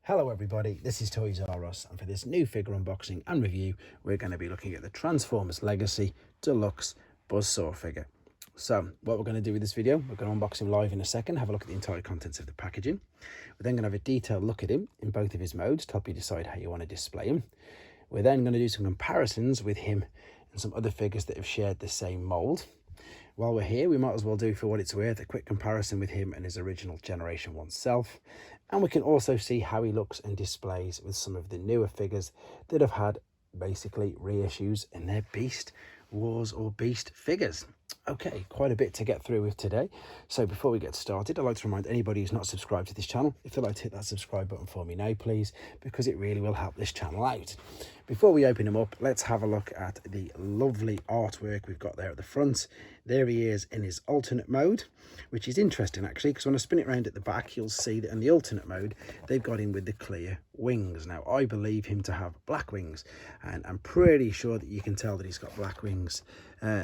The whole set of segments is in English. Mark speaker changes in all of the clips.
Speaker 1: Hello everybody, this is Toyzaros, and for this new figure unboxing and review, we're going to be looking at the Transformers Legacy Deluxe Buzzsaw figure. So, what we're going to do with this video, we're going to unbox him live in a second, have a look at the entire contents of the packaging. We're then going to have a detailed look at him in both of his modes to help you decide how you want to display him. We're then going to do some comparisons with him and some other figures that have shared the same mould. While we're here, we might as well do, for what it's worth, a quick comparison with him and his original Generation 1 self. And we can also see how he looks and displays with some of the newer figures that have had basically reissues in their Beast Wars or Beast figures. Okay, quite a bit to get through with today. So before we get started, I'd like to remind anybody who's not subscribed to this channel, if they'd like to hit that subscribe button for me now, please, because it really will help this channel out. Before we open him up, let's have a look at the lovely artwork we've got there at the front. There he is in his alternate mode, which is interesting actually, because when I spin it around at the back, you'll see that in the alternate mode, they've got him with the clear wings. Now, I believe him to have black wings, and I'm pretty sure that you can tell that he's got black wings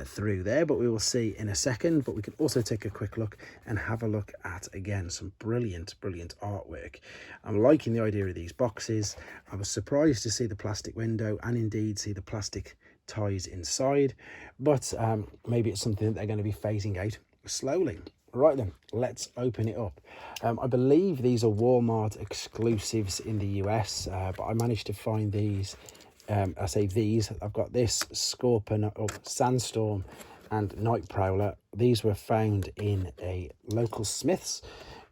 Speaker 1: through there, but we will see in a second. But we can also take a quick look and have a look at, again, some brilliant artwork. I'm liking the idea of these boxes. I was surprised to see the plastic window and indeed see the plastic ties inside, but maybe it's something that they're going to be phasing out slowly. Right then, let's open it up. I believe these are Walmart exclusives in the US, but I managed to find these. I say these, I've got this Sandstorm and Night Prowler. These were found in a local Smith's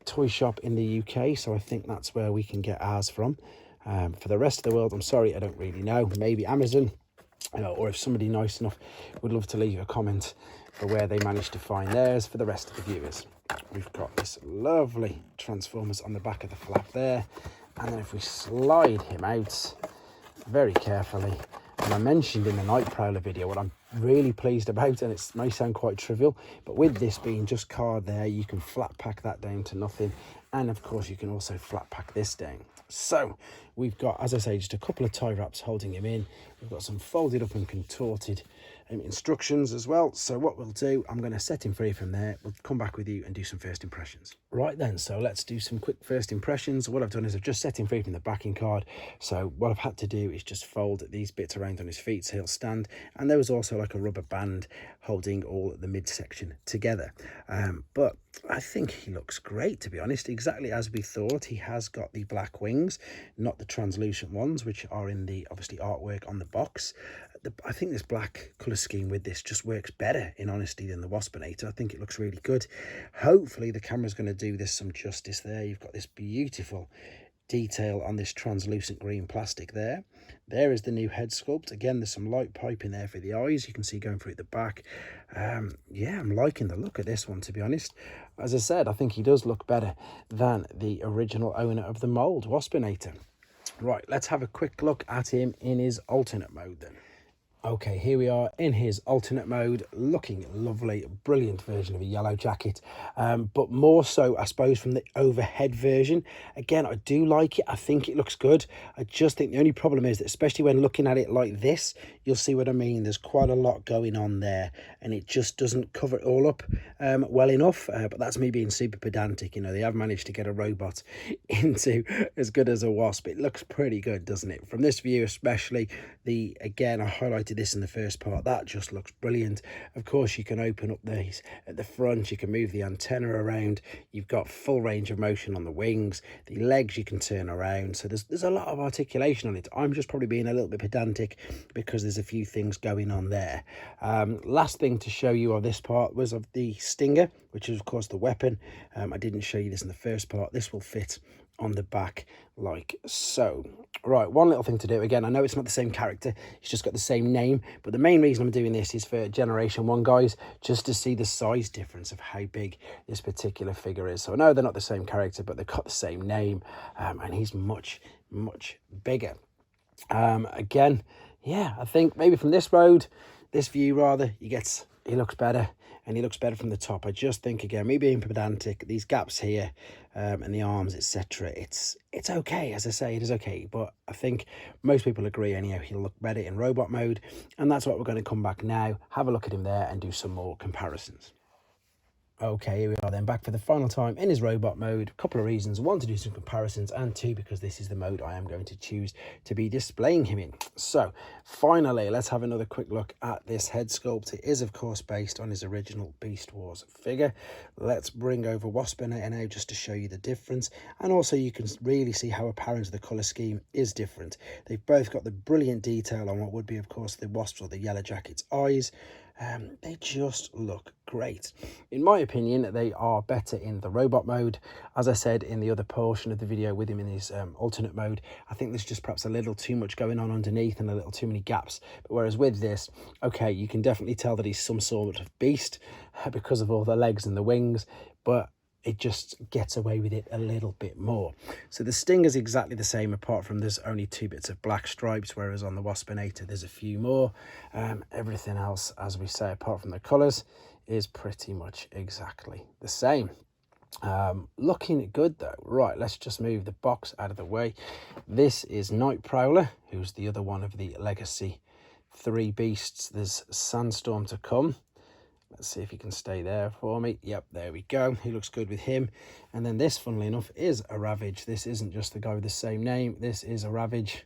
Speaker 1: toy shop in the UK, so I think that's where we can get ours from. For the rest of the world, I'm sorry, I don't really know. Maybe Amazon, or if somebody nice enough would love to leave a comment for where they managed to find theirs. For the rest of the viewers, we've got this lovely Transformers on the back of the flap there, and then if we slide him out very carefully, and I mentioned in the Night Prowler video what I'm really pleased about, and it may sound quite trivial, but with this being just card there, you can flat pack that down to nothing, and of course you can also flat pack this down. So we've got, as I say, just a couple of tie wraps holding him in. We've got some folded up and contorted instructions as well. So what we'll do, I'm going to set him free from there. We'll come back with you and do some first impressions. Right then, so let's do some quick first impressions. What I've done is I've just set him free from the backing card. So what I've had to do is just fold these bits around on his feet so he'll stand. And there was also like a rubber band holding all the midsection together. But I think he looks great, to be honest, exactly as we thought. He has got the black wings, not the translucent ones, which are in the, obviously, artwork on the box. I think this black colour scheme with this just works better, in honesty, than the Waspinator. I think it looks really good. Hopefully the camera's going to do this some justice there. You've got this beautiful detail on this translucent green plastic there. There is the new head sculpt. Again, there's some light pipe in there for the eyes. You can see going through at the back. Yeah, I'm liking the look of this one, to be honest. As I said, I think he does look better than the original owner of the mould, Waspinator. Right, let's have a quick look at him in his alternate mode then. Okay, here we are in his alternate mode, looking lovely, brilliant version of a yellow jacket, but more so, I suppose, from the overhead version. Again, I do like it. I think it looks good. I just think the only problem is that, especially when looking at it like this, you'll see what I mean. There's quite a lot going on there, and it just doesn't cover it all up well enough, but that's me being super pedantic. You know, they have managed to get a robot into as good as a Wasp. It looks pretty good, doesn't it? From this view especially, again, I highlighted this in the first part, that just looks brilliant. Of course, you can open up these at the front, you can move the antenna around, you've got full range of motion on the wings, the legs you can turn around, so there's a lot of articulation on it. I'm just probably being a little bit pedantic because there's a few things going on there. Last thing to show you on this part was of the Stinger, which is of course the weapon. I didn't show you this in the first part. This will fit on the back like so. Right, one little thing to do. Again, I know it's not the same character, it's just got the same name, but the main reason I'm doing this is for Generation 1 guys, just to see the size difference of how big this particular figure is. So I know they're not the same character, but they've got the same name, and he's much bigger. Again, yeah, I think maybe from this view rather, he looks better, and he looks better from the top. I just think, again, me being pedantic, these gaps here and the arms, etc., it's okay. As I say, it is okay, but I think most people agree anyhow he'll look better in robot mode, and that's what we're going to come back now, have a look at him there and do some more comparisons. Okay, here we are then, back for the final time in his robot mode. A couple of reasons: one, to do some comparisons, and two, because this is the mode I am going to choose to be displaying him in. So finally, let's have another quick look at this head sculpt. It is of course based on his original Beast Wars figure. Let's bring over Waspinator now just to show you the difference, and also you can really see how apparent the colour scheme is different. They've both got the brilliant detail on what would be of course the Wasps or the Yellow Jacket's eyes. They just look great. In my opinion, they are better in the robot mode. As I said in the other portion of the video with him in his alternate mode, I think there's just perhaps a little too much going on underneath and a little too many gaps. But whereas with this, okay, you can definitely tell that he's some sort of beast because of all the legs and the wings, but it just gets away with it a little bit more. So the sting is exactly the same, apart from there's only 2 bits of black stripes, whereas on the Waspinator there's a few more. Everything else, as we say, apart from the colours, is pretty much exactly the same. Looking good though. Right, let's just move the box out of the way. This is Night Prowler, who's the other one of the Legacy 3 beasts. There's Sandstorm to come. Let's see if he can stay there for me. Yep, there we go. He looks good with him. And then this, funnily enough, is a Ravage. This isn't just the guy with the same name. This is a Ravage.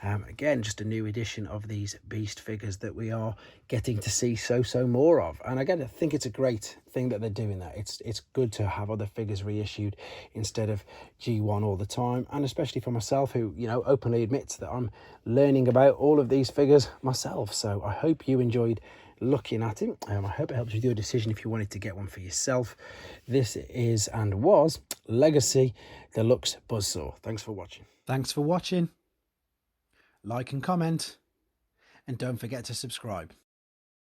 Speaker 1: Again, just a new edition of these beast figures that we are getting to see so more of. And again, I think it's a great thing that they're doing that. It's good to have other figures reissued instead of G1 all the time. And especially for myself, who, you know, openly admits that I'm learning about all of these figures myself. So I hope you enjoyed looking at it. I hope it helps with your decision if you wanted to get one for yourself. This is and was Legacy Deluxe Buzzsaw. Thanks for watching.
Speaker 2: Thanks for watching. Like and comment, and don't forget to subscribe.